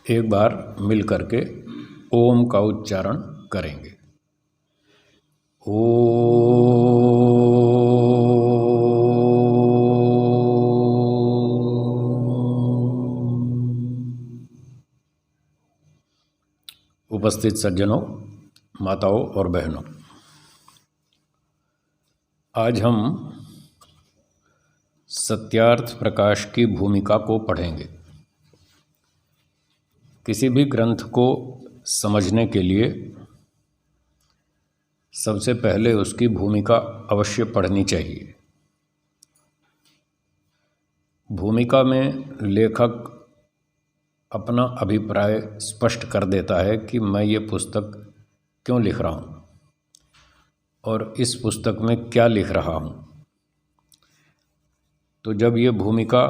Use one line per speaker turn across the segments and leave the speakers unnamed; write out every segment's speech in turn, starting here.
एक बार मिल करके ओम का उच्चारण करेंगे। उपस्थित सज्जनों, माताओं और बहनों, आज हम सत्यार्थ प्रकाश की भूमिका को पढ़ेंगे। किसी भी ग्रंथ को समझने के लिए सबसे पहले उसकी भूमिका अवश्य पढ़नी चाहिए। भूमिका में लेखक अपना अभिप्राय स्पष्ट कर देता है कि मैं ये पुस्तक क्यों लिख रहा हूँ और इस पुस्तक में क्या लिख रहा हूँ। तो जब ये भूमिका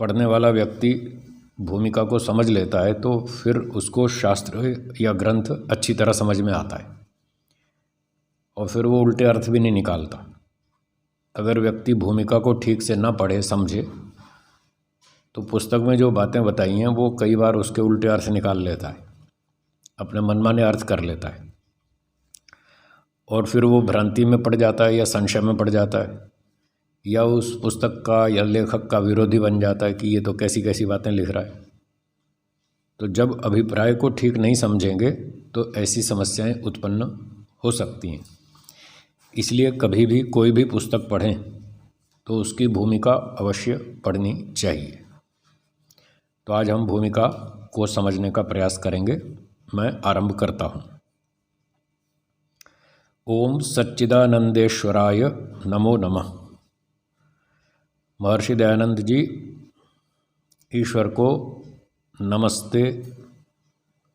पढ़ने वाला व्यक्ति भूमिका को समझ लेता है तो फिर उसको शास्त्र या ग्रंथ अच्छी तरह समझ में आता है और फिर वो उल्टे अर्थ भी नहीं निकालता। अगर व्यक्ति भूमिका को ठीक से ना पढ़े समझे तो पुस्तक में जो बातें बताई हैं वो कई बार उसके उल्टे अर्थ निकाल लेता है, अपने मनमाने अर्थ कर लेता है और फिर वो भ्रांति में पड़ जाता है या संशय में पड़ जाता है या उस पुस्तक का या लेखक का विरोधी बन जाता है कि ये तो कैसी कैसी बातें लिख रहा है। तो जब अभिप्राय को ठीक नहीं समझेंगे तो ऐसी समस्याएं उत्पन्न हो सकती हैं। इसलिए कभी भी कोई भी पुस्तक पढ़ें तो उसकी भूमिका अवश्य पढ़नी चाहिए। तो आज हम भूमिका को समझने का प्रयास करेंगे। मैं आरंभ करता हूँ। ओम सच्चिदानंदेश्वराय नमो नमः। महर्षि दयानंद जी ईश्वर को नमस्ते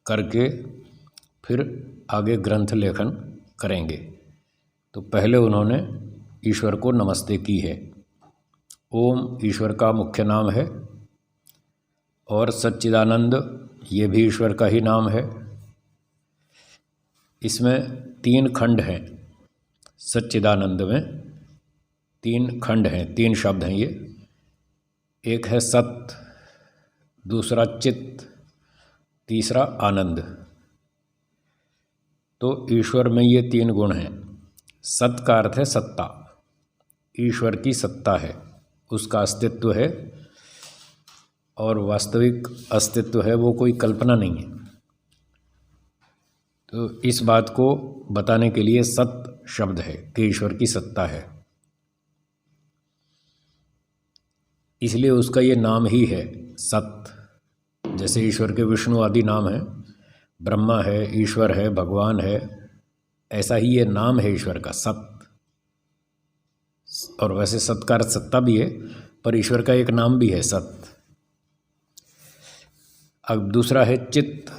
करके फिर आगे ग्रंथ लेखन करेंगे। तो पहले उन्होंने ईश्वर को नमस्ते की है। ओम ईश्वर का मुख्य नाम है और सच्चिदानंद ये भी ईश्वर का ही नाम है। इसमें 3 खंड हैं। सच्चिदानंद में 3 खंड हैं, 3 शब्द हैं। ये एक है सत, दूसरा चित्त, तीसरा आनंद। तो ईश्वर में ये 3 गुण हैं। सत का अर्थ है सत्ता, ईश्वर की सत्ता है, उसका अस्तित्व है और वास्तविक अस्तित्व है, वो कोई कल्पना नहीं है। तो इस बात को बताने के लिए सत शब्द है कि ईश्वर की सत्ता है, इसलिए उसका ये नाम ही है सत। जैसे ईश्वर के विष्णु आदि नाम हैं, ब्रह्मा है, ईश्वर है, भगवान है, ऐसा ही ये नाम है ईश्वर का सत। और वैसे सत का अर्थ सत्ता भी है, पर ईश्वर का एक नाम भी है सत। अब दूसरा है चित्त।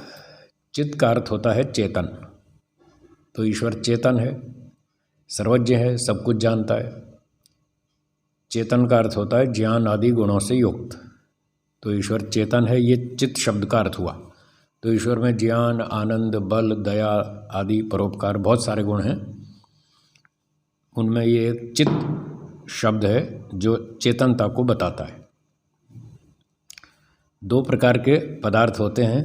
चित्त का अर्थ होता है चेतन। तो ईश्वर चेतन है, सर्वज्ञ है, सब कुछ जानता है। चेतन का अर्थ होता है ज्ञान आदि गुणों से युक्त। तो ईश्वर चेतन है, ये चित्त शब्द का अर्थ हुआ। तो ईश्वर में ज्ञान, आनंद, बल, दया आदि, परोपकार, बहुत सारे गुण हैं। उनमें ये एक चित्त शब्द है जो चेतनता को बताता है। 2 प्रकार के पदार्थ होते हैं,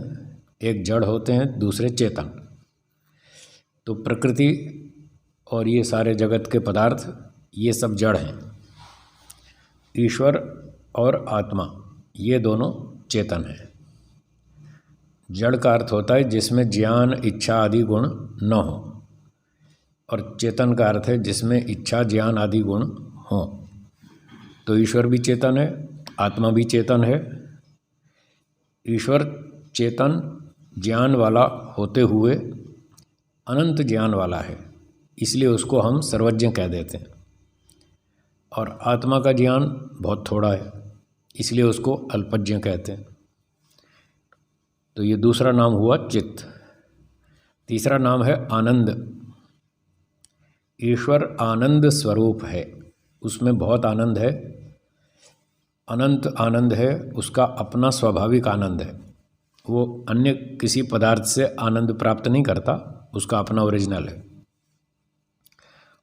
एक जड़ होते हैं, दूसरे चेतन। तो प्रकृति और ये सारे जगत के पदार्थ ये सब जड़ हैं। ईश्वर और आत्मा ये दोनों चेतन हैं। जड़ का अर्थ होता है जिसमें ज्ञान, इच्छा आदि गुण न हो, और चेतन का अर्थ है जिसमें इच्छा, ज्ञान आदि गुण हों। तो ईश्वर भी चेतन है, आत्मा भी चेतन है। ईश्वर चेतन ज्ञान वाला होते हुए अनंत ज्ञान वाला है, इसलिए उसको हम सर्वज्ञ कह देते हैं। और आत्मा का ज्ञान बहुत थोड़ा है, इसलिए उसको अल्पज्ञ कहते हैं। तो ये दूसरा नाम हुआ चित्त। तीसरा नाम है आनंद। ईश्वर आनंद स्वरूप है, उसमें बहुत आनंद है, अनंत आनंद है, उसका अपना स्वाभाविक आनंद है। वो अन्य किसी पदार्थ से आनंद प्राप्त नहीं करता, उसका अपना ओरिजिनल है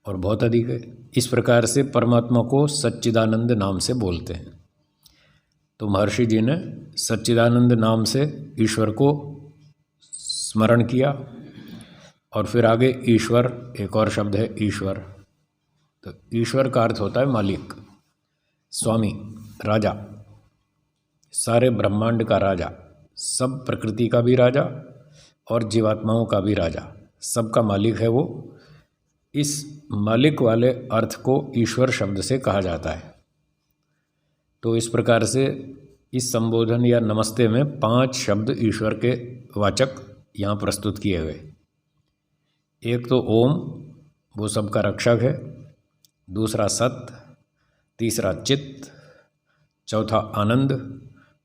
और बहुत अधिक है। इस प्रकार से परमात्मा को सच्चिदानंद नाम से बोलते हैं। तो महर्षि जी ने सच्चिदानंद नाम से ईश्वर को स्मरण किया, और फिर आगे ईश्वर, एक और शब्द है ईश्वर। तो ईश्वर का अर्थ होता है मालिक, स्वामी, राजा, सारे ब्रह्मांड का राजा, सब प्रकृति का भी राजा और जीवात्माओं का भी राजा, सबका मालिक है वो। इस मालिक वाले अर्थ को ईश्वर शब्द से कहा जाता है। तो इस प्रकार से इस संबोधन या नमस्ते में 5 शब्द ईश्वर के वाचक यहाँ प्रस्तुत किए गए। एक तो ओम, वो सबका रक्षक है, दूसरा सत्य, तीसरा चित्त, चौथा आनंद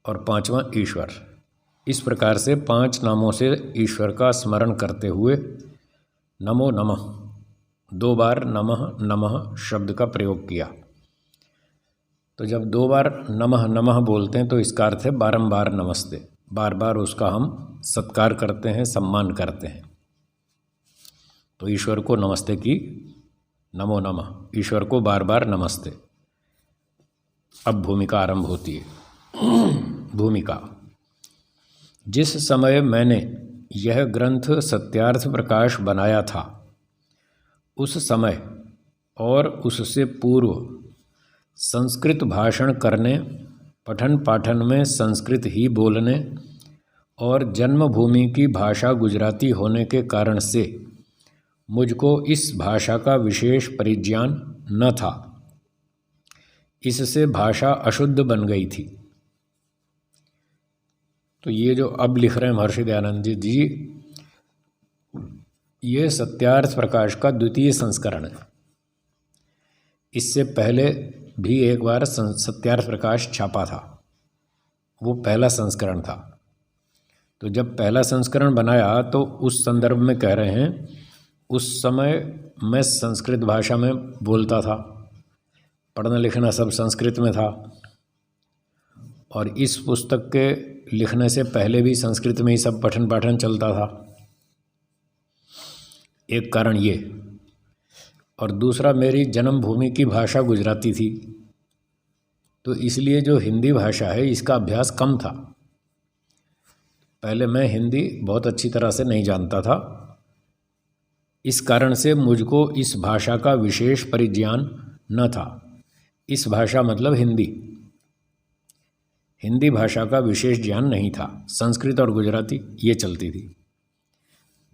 और 5वां ईश्वर। इस प्रकार से 5 नामों से ईश्वर का स्मरण करते हुए नमो नमः 2 बार नमः नमः शब्द का प्रयोग किया। तो जब 2 बार नमः नमः बोलते हैं तो इसका अर्थ है बारंबार नमस्ते, बार बार उसका हम सत्कार करते हैं, सम्मान करते हैं। तो ईश्वर को नमस्ते की, नमो नमः, ईश्वर को बार बार नमस्ते। अब भूमिका आरंभ होती है। भूमिका। जिस समय मैंने यह ग्रंथ सत्यार्थ प्रकाश बनाया था, उस समय और उससे पूर्व संस्कृत भाषण करने, पठन पाठन में संस्कृत ही बोलने और जन्मभूमि की भाषा गुजराती होने के कारण से मुझको इस भाषा का विशेष परिज्ञान न था। इससे भाषा अशुद्ध बन गई थी। तो ये जो अब लिख रहे हैं महर्षि दयानंद जी, ये सत्यार्थ प्रकाश का द्वितीय संस्करण है। इससे पहले भी एक बार सत्यार्थ प्रकाश छापा था, वो पहला संस्करण था। तो जब पहला संस्करण बनाया तो उस संदर्भ में कह रहे हैं, उस समय मैं संस्कृत भाषा में बोलता था, पढ़ना लिखना सब संस्कृत में था, और इस पुस्तक के लिखने से पहले भी संस्कृत में ही सब पठन पाठन चलता था। एक कारण ये, और दूसरा मेरी जन्मभूमि की भाषा गुजराती थी, तो इसलिए जो हिंदी भाषा है इसका अभ्यास कम था। पहले मैं हिंदी बहुत अच्छी तरह से नहीं जानता था, इस कारण से मुझको इस भाषा का विशेष परिज्ञान न था। इस भाषा मतलब हिंदी भाषा का विशेष ज्ञान नहीं था। संस्कृत और गुजराती ये चलती थी,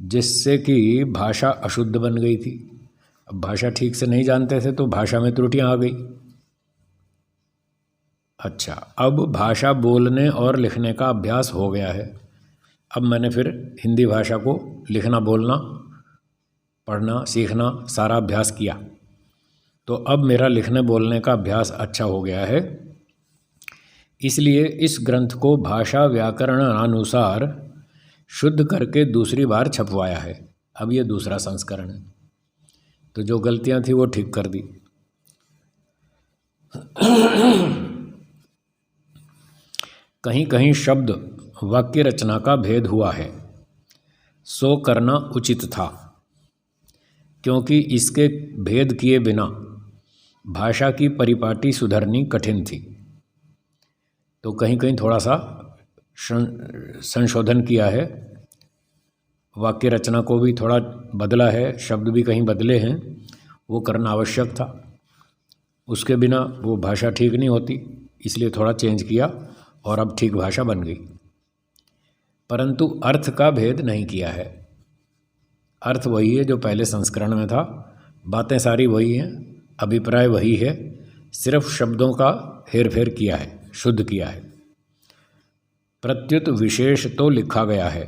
जिससे कि भाषा अशुद्ध बन गई थी। अब भाषा ठीक से नहीं जानते थे तो भाषा में त्रुटियां आ गई। अच्छा, अब भाषा बोलने और लिखने का अभ्यास हो गया है। अब मैंने फिर हिंदी भाषा को लिखना, बोलना, पढ़ना, सीखना सारा अभ्यास किया। तो अब मेरा लिखने बोलने का अभ्यास अच्छा हो गया है। इसलिए इस ग्रंथ को भाषा व्याकरण अनुसार शुद्ध करके दूसरी बार छपवाया है। अब ये दूसरा संस्करण है। तो जो गलतियां थी वो ठीक कर दी। कहीं कहीं शब्द वाक्य रचना का भेद हुआ है, सो करना उचित था, क्योंकि इसके भेद किए बिना भाषा की परिपाटी सुधरनी कठिन थी। तो कहीं कहीं थोड़ा सा संशोधन किया है, वाक्य रचना को भी थोड़ा बदला है, शब्द भी कहीं बदले हैं, वो करना आवश्यक था। उसके बिना वो भाषा ठीक नहीं होती, इसलिए थोड़ा चेंज किया और अब ठीक भाषा बन गई। परंतु अर्थ का भेद नहीं किया है। अर्थ वही है जो पहले संस्करण में था, बातें सारी वही हैं, अभिप्राय वही है, सिर्फ शब्दों का हेरफेर किया है, शुद्ध किया है। प्रत्युत विशेष तो लिखा गया है,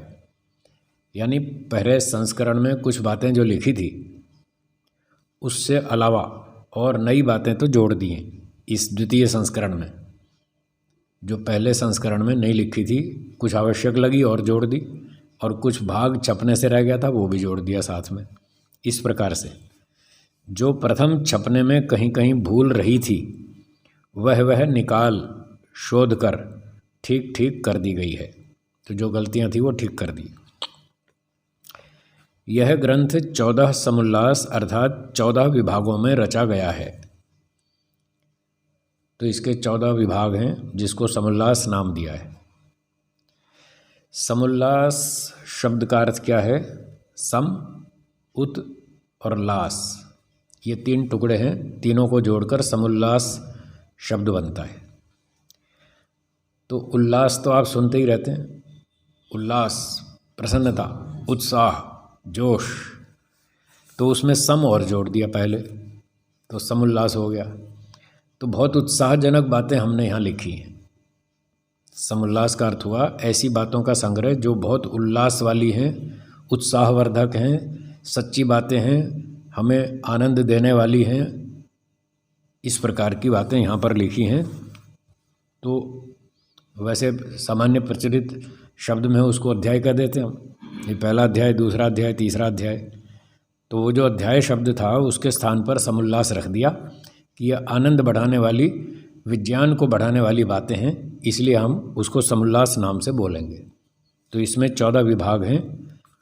यानी पहले संस्करण में कुछ बातें जो लिखी थी उससे अलावा और नई बातें तो जोड़ दी हैं इस द्वितीय संस्करण में। जो पहले संस्करण में नहीं लिखी थी, कुछ आवश्यक लगी और जोड़ दी, और कुछ भाग छपने से रह गया था वो भी जोड़ दिया साथ में। इस प्रकार से जो प्रथम छपने में कहीं कहीं भूल रही थी वह निकाल शोध कर ठीक ठीक कर दी गई है। तो जो गलतियां थी वो ठीक कर दी। यह ग्रंथ 14 समुल्लास अर्थात 14 विभागों में रचा गया है। तो इसके 14 विभाग हैं जिसको समुल्लास नाम दिया है। समुल्लास शब्द का अर्थ क्या है? सम, उत और लास, ये 3 टुकड़े हैं, तीनों को जोड़कर समुल्लास शब्द बनता है। तो उल्लास तो आप सुनते ही रहते हैं, उल्लास, प्रसन्नता, उत्साह, जोश, तो उसमें सम और जोड़ दिया पहले, तो समुल्लास हो गया। तो बहुत उत्साहजनक बातें हमने यहाँ लिखी हैं। समुल्लास का अर्थ हुआ ऐसी बातों का संग्रह जो बहुत उल्लास वाली हैं, उत्साहवर्धक हैं, सच्ची बातें हैं, हमें आनंद देने वाली हैं, इस प्रकार की बातें यहाँ पर लिखी हैं। तो वैसे सामान्य प्रचलित शब्द में उसको अध्याय कह देते हैं हम, ये पहला अध्याय, दूसरा अध्याय, तीसरा अध्याय। तो वो जो अध्याय शब्द था उसके स्थान पर समुल्लास रख दिया कि यह आनंद बढ़ाने वाली, विज्ञान को बढ़ाने वाली बातें हैं, इसलिए हम उसको समुल्लास नाम से बोलेंगे। तो इसमें 14 विभाग हैं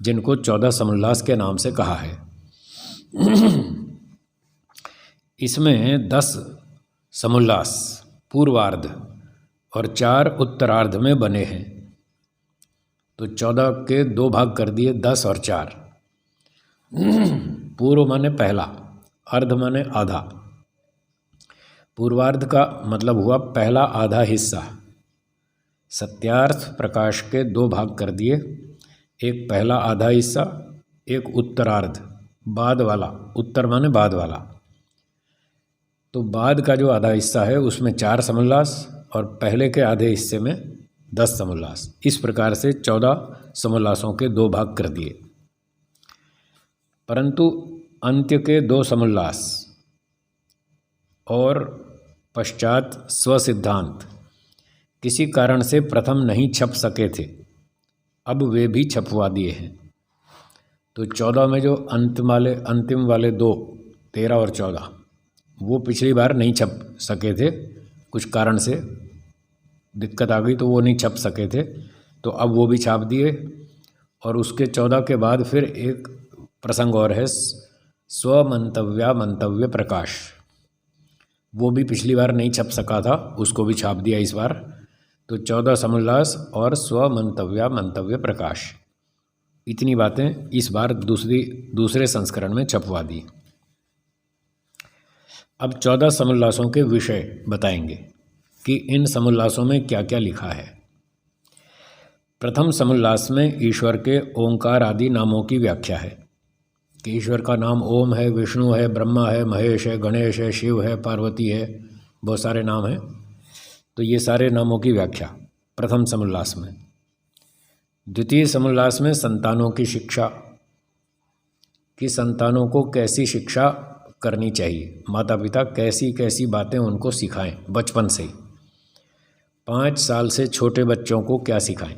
जिनको 14 समुल्लास के नाम से कहा है। इसमें 10 समुल्लास पूर्वार्ध और 4 उत्तरार्ध में बने हैं। तो 14 के 2 भाग कर दिए, 10 और 4। पूर्व माने पहला, अर्ध माने आधा। पूर्वार्ध का मतलब हुआ पहला आधा हिस्सा। सत्यार्थ प्रकाश के 2 भाग कर दिए, एक पहला आधा हिस्सा, एक उत्तरार्ध, बाद वाला, उत्तर माने बाद वाला। तो बाद का जो आधा हिस्सा है उसमें 4 समुल्लास और पहले के आधे हिस्से में 10 समुल्लास। इस प्रकार से 14 समुल्लासों के 2 भाग कर दिए। परंतु अंत्य के 2 समुल्लास और पश्चात स्वसिद्धांत किसी कारण से प्रथम नहीं छप सके थे, अब वे भी छपवा दिए हैं। तो 14 में जो अंतिम वाले 2, 13 और 14, वो पिछली बार नहीं छप सके थे, कुछ कारण से दिक्कत आ गई तो वो नहीं छप सके थे, तो अब वो भी छाप दिए। और उसके 14 के बाद फिर एक प्रसंग और है, स्वमंतव्य प्रकाश, वो भी पिछली बार नहीं छप सका था, उसको भी छाप दिया इस बार। तो 14 समुल्लास और स्वमंतव्य प्रकाश, इतनी बातें इस बार दूसरे संस्करण में छपवा दी। अब 14 समुल्लासों के विषय बताएंगे कि इन समुल्लासों में क्या क्या लिखा है। प्रथम समुल्लास में ईश्वर के ओंकार आदि नामों की व्याख्या है कि ईश्वर का नाम ओम है, विष्णु है, ब्रह्मा है, महेश है, गणेश है, शिव है, पार्वती है, बहुत सारे नाम हैं। तो ये सारे नामों की व्याख्या प्रथम समुल्लास में। द्वितीय समुल्लास में संतानों की शिक्षा, कि संतानों को कैसी शिक्षा करनी चाहिए, माता पिता कैसी कैसी बातें उनको सिखाएं बचपन से ही। 5 साल से छोटे बच्चों को क्या सिखाएं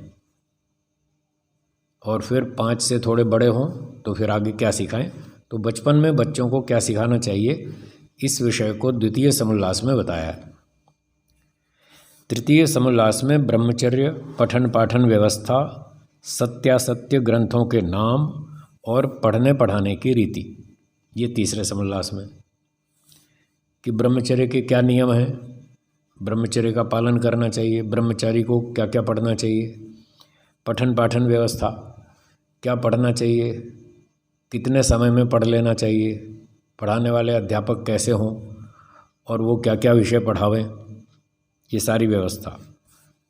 और फिर 5 से थोड़े बड़े हों तो फिर आगे क्या सिखाएं। तो बचपन में बच्चों को क्या सिखाना चाहिए, इस विषय को द्वितीय समुल्लास में बताया है। तृतीय समुल्लास में ब्रह्मचर्य, पठन पाठन व्यवस्था, सत्यासत्य ग्रंथों के नाम और पढ़ने पढ़ाने की रीति, ये तीसरे समुल्लास में कि ब्रह्मचर्य के क्या नियम हैं, ब्रह्मचर्य का पालन करना चाहिए, ब्रह्मचारी को क्या क्या पढ़ना चाहिए, पठन पाठन व्यवस्था, क्या पढ़ना चाहिए, कितने समय में पढ़ लेना चाहिए, पढ़ाने वाले अध्यापक कैसे हों और वो क्या क्या विषय पढ़ावें, ये सारी व्यवस्था।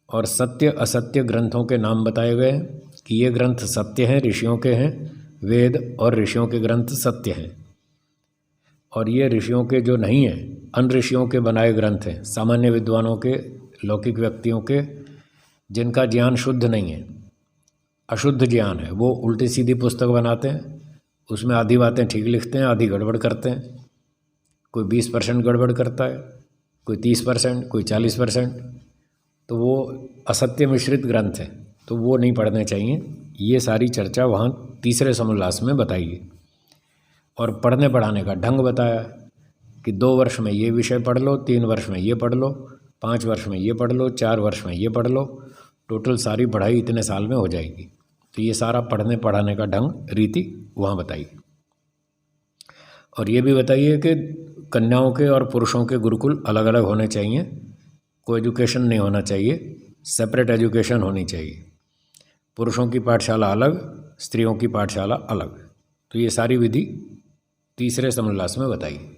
और सत्य असत्य ग्रंथों के नाम बताए गए कि ये ग्रंथ सत्य हैं, ऋषियों के हैं, वेद और ऋषियों के ग्रंथ सत्य हैं, और ये ऋषियों के जो नहीं हैं, अन ऋषियों के बनाए ग्रंथ हैं, सामान्य विद्वानों के, लौकिक व्यक्तियों के, जिनका ज्ञान शुद्ध नहीं है, अशुद्ध ज्ञान है, वो उल्टी सीधी पुस्तक बनाते हैं, उसमें आधी बातें ठीक लिखते हैं, आधी गड़बड़ करते हैं। कोई 20% गड़बड़ करता है, कोई 30%, कोई 40%, तो वो असत्य मिश्रित ग्रंथ हैं, तो वो नहीं पढ़ने चाहिए। ये सारी चर्चा वहाँ तीसरे समुल्लास में बताई है। और पढ़ने पढ़ाने का ढंग बताया कि 2 वर्ष में ये विषय पढ़ लो, 3 वर्ष में ये पढ़ लो, 5 वर्ष में ये पढ़ लो, 4 वर्ष में ये पढ़ लो, टोटल सारी पढ़ाई इतने साल में हो जाएगी। तो ये सारा पढ़ने पढ़ाने का ढंग, रीति वहाँ बताइए। और ये भी बताइए कि कन्याओं के और पुरुषों के गुरुकुल अलग अलग होने चाहिए, को एजुकेशन नहीं होना चाहिए, सेपरेट एजुकेशन होनी चाहिए। पुरुषों की पाठशाला अलग, स्त्रियों की पाठशाला अलग। तो ये सारी विधि तीसरे समोल्लास में बताई।